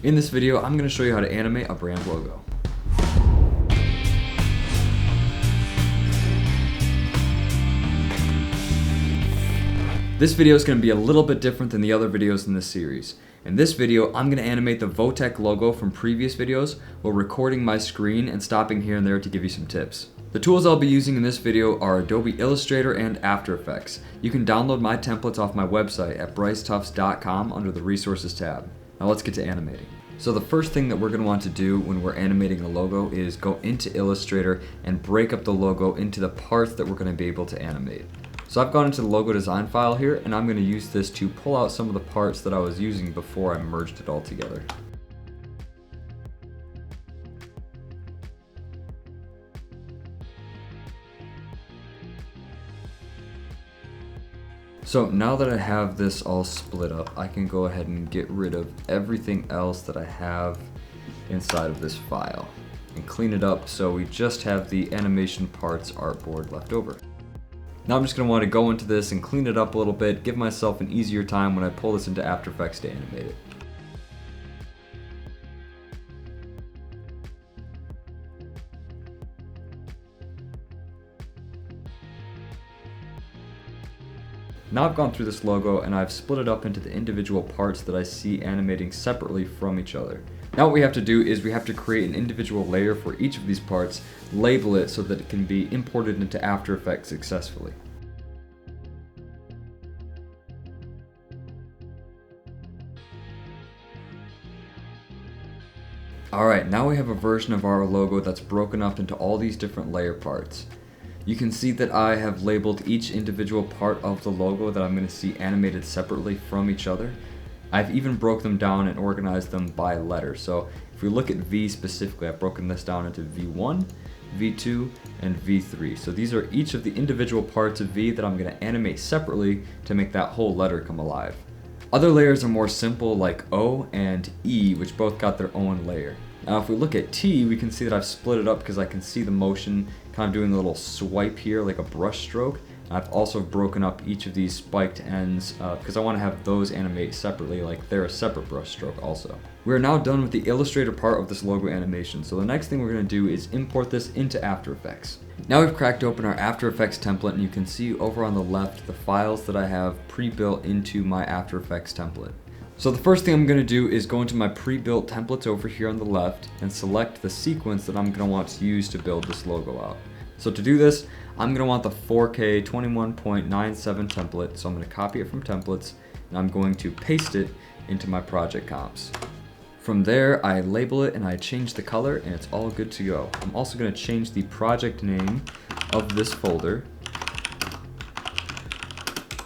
In this video, I'm going to show you how to animate a brand logo. This video is going to be a little bit different than the other videos in this series. In this video, I'm going to animate the Votech logo from previous videos while recording my screen and stopping here and there to give you some tips. The tools I'll be using in this video are Adobe Illustrator and After Effects. You can download my templates off my website at brycetufts.com under the Resources tab. Now let's get to animating. So the first thing that we're going to want to do when we're animating a logo is go into Illustrator and break up the logo into the parts that we're going to be able to animate. So I've gone into the logo design file here, and I'm going to use this to pull out some of the parts that I was using before I merged it all together. So now that I have this all split up, I can go ahead and get rid of everything else that I have inside of this file and clean it up so we just have the animation parts artboard left over. Now I'm just going to want to go into this and clean it up a little bit, give myself an easier time when I pull this into After Effects to animate it. Now I've gone through this logo and I've split it up into the individual parts that I see animating separately from each other. Now what we have to do is we have to create an individual layer for each of these parts, label it so that it can be imported into After Effects successfully. Alright, now we have a version of our logo that's broken up into all these different layer parts. You can see that I have labeled each individual part of the logo that I'm going to see animated separately from each other. I've even broke them down and organized them by letter. So if we look at V specifically, I've broken this down into V1, V2, and V3. So these are each of the individual parts of V that I'm going to animate separately to make that whole letter come alive. Other layers are more simple, like O and E, which both got their own layer. Now if we look at T, we can see that I've split it up because I can see the motion kind of doing a little swipe here like a brush stroke. And I've also broken up each of these spiked ends because I want to have those animate separately, like they're a separate brush stroke also. We are now done with the Illustrator part of this logo animation, so the next thing we're going to do is import this into After Effects. Now we've cracked open our After Effects template, and you can see over on the left the files that I have pre-built into my After Effects template. So the first thing I'm going to do is go into my pre-built templates over here on the left and select the sequence that I'm going to want to use to build this logo out. So to do this, I'm going to want the 4K 21.97 template, so I'm going to copy it from templates and I'm going to paste it into my project comps. From there, I label it and I change the color and it's all good to go. I'm also going to change the project name of this folder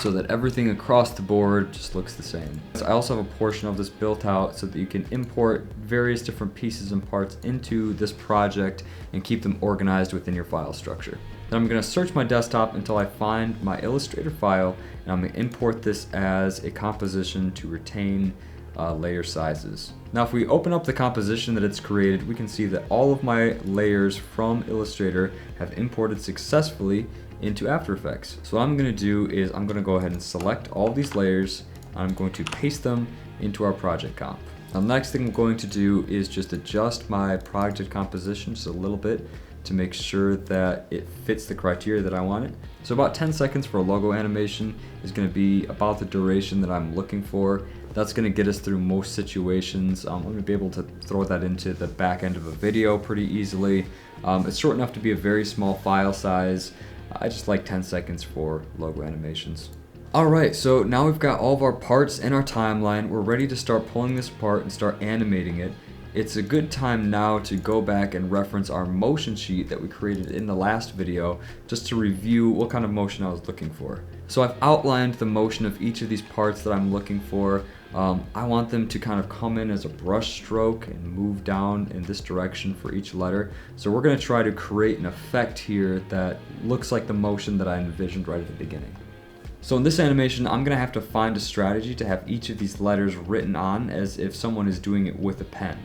so that everything across the board just looks the same. So I also have a portion of this built out so that you can import various different pieces and parts into this project and keep them organized within your file structure. Then I'm going to search my desktop until I find my Illustrator file, and I'm going to import this as a composition to retain layer sizes. Now if we open up the composition that it's created, we can see that all of my layers from Illustrator have imported successfully into After Effects. So what I'm going to do is I'm going to go ahead and select all of these layers. I'm going to paste them into our project comp. Now the next thing I'm going to do is just adjust my project composition just a little bit to make sure that it fits the criteria that I want it. So about 10 seconds for a logo animation is going to be about the duration that I'm looking for. That's going to get us through most situations. I'm going to be able to throw that into the back end of a video pretty easily. It's short enough to be a very small file size. I just like 10 seconds for logo animations. Alright, so now we've got all of our parts and our timeline. We're ready to start pulling this apart and start animating it. It's a good time now to go back and reference our motion sheet that we created in the last video just to review what kind of motion I was looking for. So I've outlined the motion of each of these parts that I'm looking for. I want them to kind of come in as a brush stroke and move down in this direction for each letter. So we're going to try to create an effect here that looks like the motion that I envisioned right at the beginning. So in this animation, I'm going to have to find a strategy to have each of these letters written on as if someone is doing it with a pen.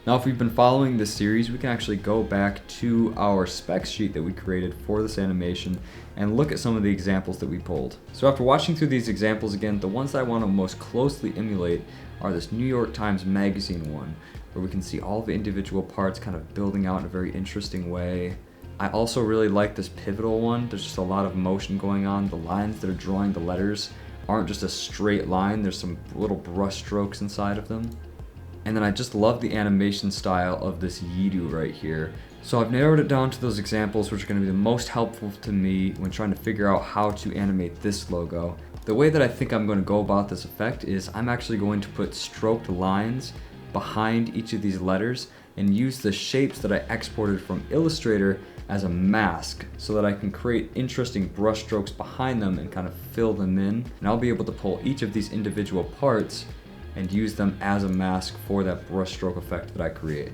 Now, if we've been following this series, we can actually go back to our specs sheet that we created for this animation and look at some of the examples that we pulled. So after watching through these examples again, the ones that I want to most closely emulate are this New York Times Magazine one, where we can see all the individual parts kind of building out in a very interesting way. I also really like this pivotal one. There's just a lot of motion going on. The lines that are drawing the letters aren't just a straight line. There's some little brush strokes inside of them. And then I just love the animation style of this Yidu right here. So I've narrowed it down to those examples which are going to be the most helpful to me when trying to figure out how to animate this logo. The way that I think I'm going to go about this effect is I'm actually going to put stroked lines behind each of these letters and use the shapes that I exported from Illustrator as a mask so that I can create interesting brush strokes behind them and kind of fill them in. And I'll be able to pull each of these individual parts and use them as a mask for that brush stroke effect that I create.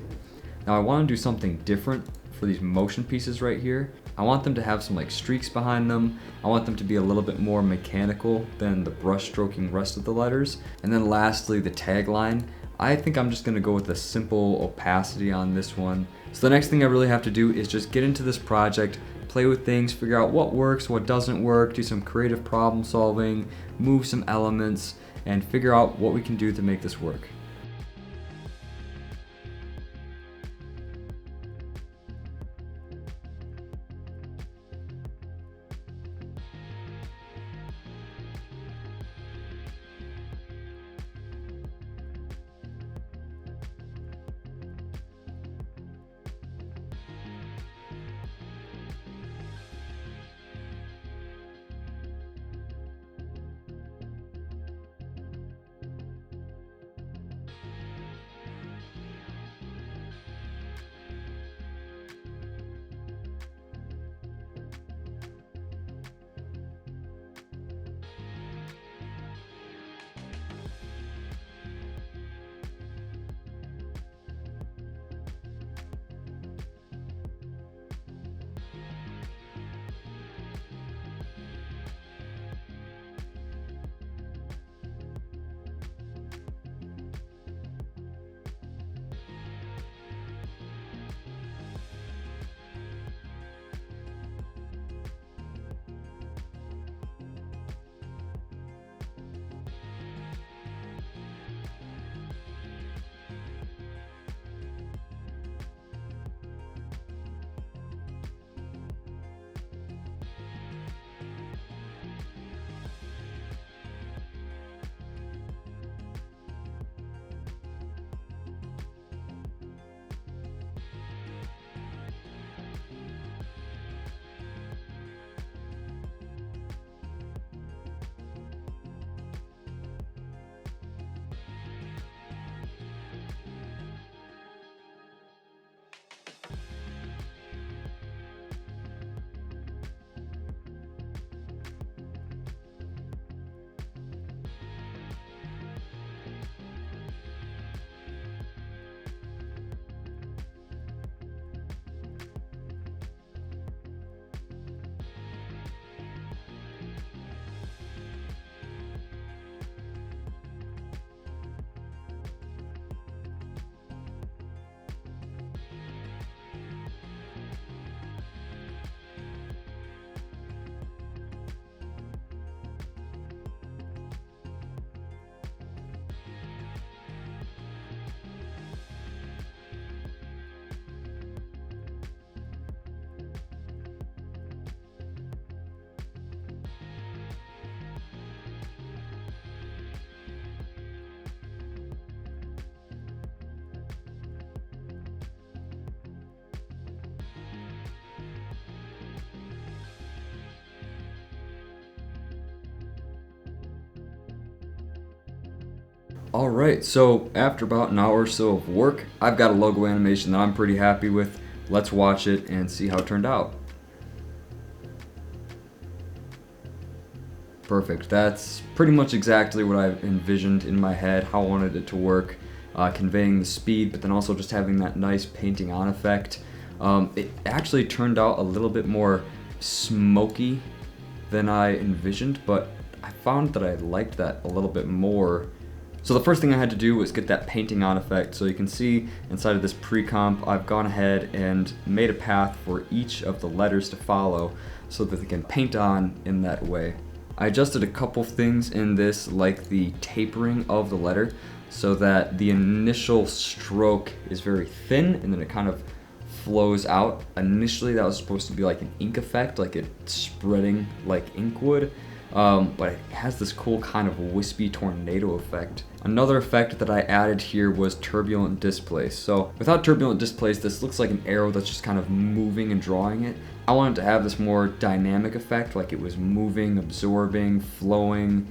Now I want to do something different for these motion pieces right here. I want them to have some like streaks behind them. I want them to be a little bit more mechanical than the brush stroking rest of the letters. And then lastly, the tagline. I think I'm just going to go with a simple opacity on this one. So the next thing I really have to do is just get into this project, play with things, figure out what works, what doesn't work, do some creative problem solving, move some elements, and figure out what we can do to make this work. Alright, so after about an hour or so of work, I've got a logo animation that I'm pretty happy with. Let's watch it and see how it turned out. Perfect, that's pretty much exactly what I envisioned in my head, how I wanted it to work, conveying the speed, but then also just having that nice painting on effect. It actually turned out a little bit more smoky than I envisioned, but I found that I liked that a little bit more So the first thing I had to do was get that painting on effect. So you can see inside of this pre-comp, I've gone ahead and made a path for each of the letters to follow so that they can paint on in that way. I adjusted a couple things in this, like the tapering of the letter, so that the initial stroke is very thin and then it kind of flows out. Initially that was supposed to be like an ink effect, like it spreading like ink would. But it has this cool kind of wispy tornado effect. Another effect that I added here was Turbulent Displace. So without Turbulent Displace, this looks like an arrow that's just kind of moving and drawing it. I wanted to have this more dynamic effect, like it was moving, absorbing, flowing.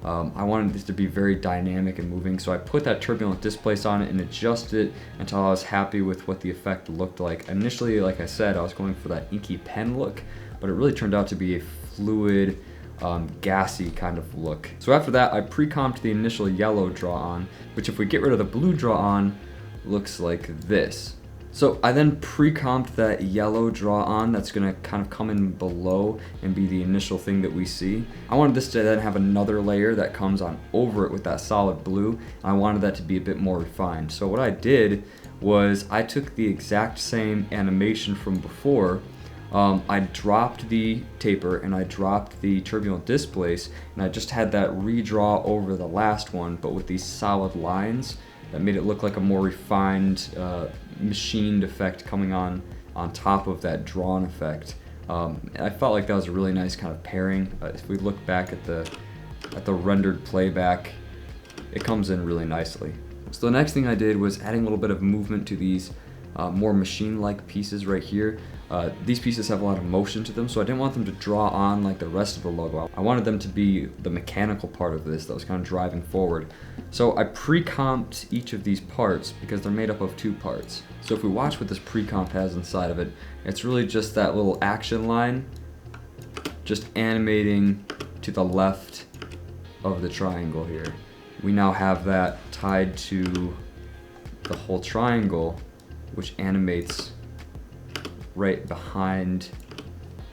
I wanted this to be very dynamic and moving, so I put that Turbulent Displace on it and adjusted it until I was happy with what the effect looked like. Initially, like I said, I was going for that inky pen look, but it really turned out to be a fluid, gassy kind of look. So after that, I pre-comped the initial yellow draw on, which if we get rid of the blue draw on, looks like this. So I then pre-comped that yellow draw on that's gonna kind of come in below and be the initial thing that we see. I wanted this to then have another layer that comes on over it with that solid blue. I wanted that to be a bit more refined. So what I did was I took the exact same animation from before. I dropped the taper and I dropped the Turbulent Displace, and I just had that redraw over the last one, but with these solid lines that made it look like a more refined, machined effect coming on top of that drawn effect. I felt like that was a really nice kind of pairing. If we look back at the rendered playback, it comes in really nicely. So the next thing I did was adding a little bit of movement to these more machine-like pieces right here. These pieces have a lot of motion to them, so I didn't want them to draw on like the rest of the logo. I wanted them to be the mechanical part of this that was kind of driving forward. So I pre-comped each of these parts because they're made up of two parts. So if we watch what this pre-comp has inside of it, it's really just that little action line, just animating to the left of the triangle here. We now have that tied to the whole triangle, which animates right behind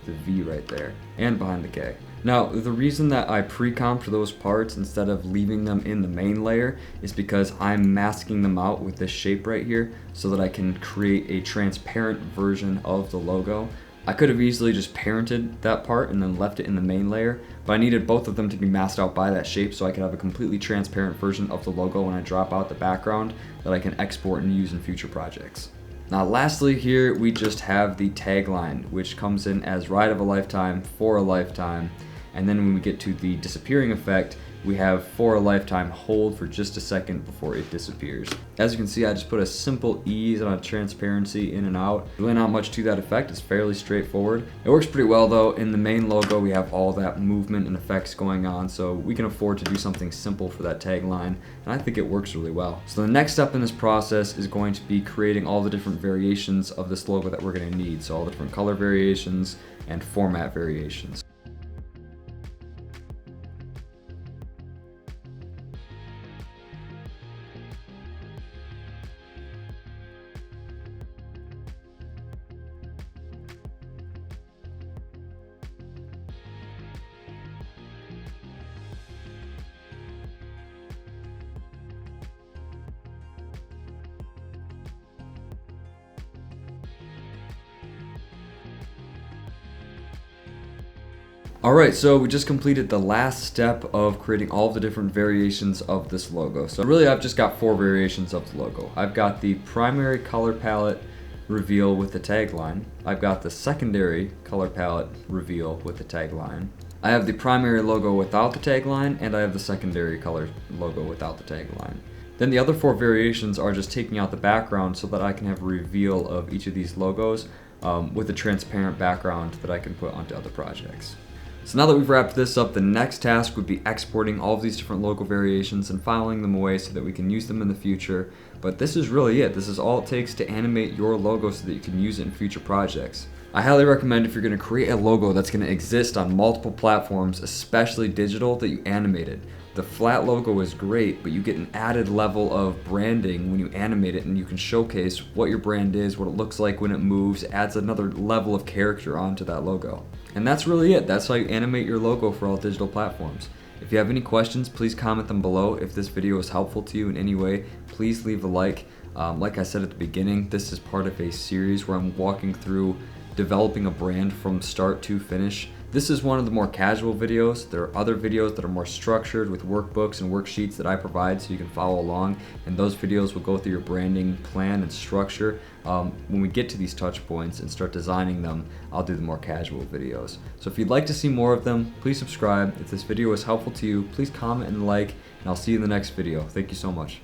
the V right there and behind the K. Now, the reason that I pre-comped those parts instead of leaving them in the main layer is because I'm masking them out with this shape right here so that I can create a transparent version of the logo. I could have easily just parented that part and then left it in the main layer, but I needed both of them to be masked out by that shape so I could have a completely transparent version of the logo when I drop out the background that I can export and use in future projects. Now lastly here, we just have the tagline, which comes in as ride of a lifetime, for a lifetime, and then when we get to the disappearing effect, we have for a lifetime hold for just a second before it disappears. As you can see, I just put a simple ease on transparency in and out. Really not much to that effect, it's fairly straightforward. It works pretty well though. In the main logo, we have all that movement and effects going on, so we can afford to do something simple for that tagline, and I think it works really well. So the next step in this process is going to be creating all the different variations of this logo that we're gonna need, so all the different color variations and format variations. Alright, so we just completed the last step of creating all of the different variations of this logo. So really I've just got 4 variations of the logo. I've got the primary color palette reveal with the tagline. I've got the secondary color palette reveal with the tagline. I have the primary logo without the tagline, and I have the secondary color logo without the tagline. Then the other 4 variations are just taking out the background so that I can have a reveal of each of these logos with a transparent background that I can put onto other projects. So now that we've wrapped this up, the next task would be exporting all of these different logo variations and filing them away so that we can use them in the future. But this is really it. This is all it takes to animate your logo so that you can use it in future projects. I highly recommend, if you're going to create a logo that's going to exist on multiple platforms, especially digital, that you animate it. The flat logo is great, but you get an added level of branding when you animate it, and you can showcase what your brand is, what it looks like when it moves, adds another level of character onto that logo. And that's really it. That's how you animate your logo for all digital platforms. If you have any questions, please comment them below. If this video was helpful to you in any way, please leave a like. Like I said at the beginning, this is part of a series where I'm walking through developing a brand from start to finish. This is one of the more casual videos. There are other videos that are more structured with workbooks and worksheets that I provide so you can follow along, and those videos will go through your branding plan and structure. When we get to these touch points and start designing them, I'll do the more casual videos. So if you'd like to see more of them, please subscribe. If this video was helpful to you, please comment and like, and I'll see you in the next video. Thank you so much.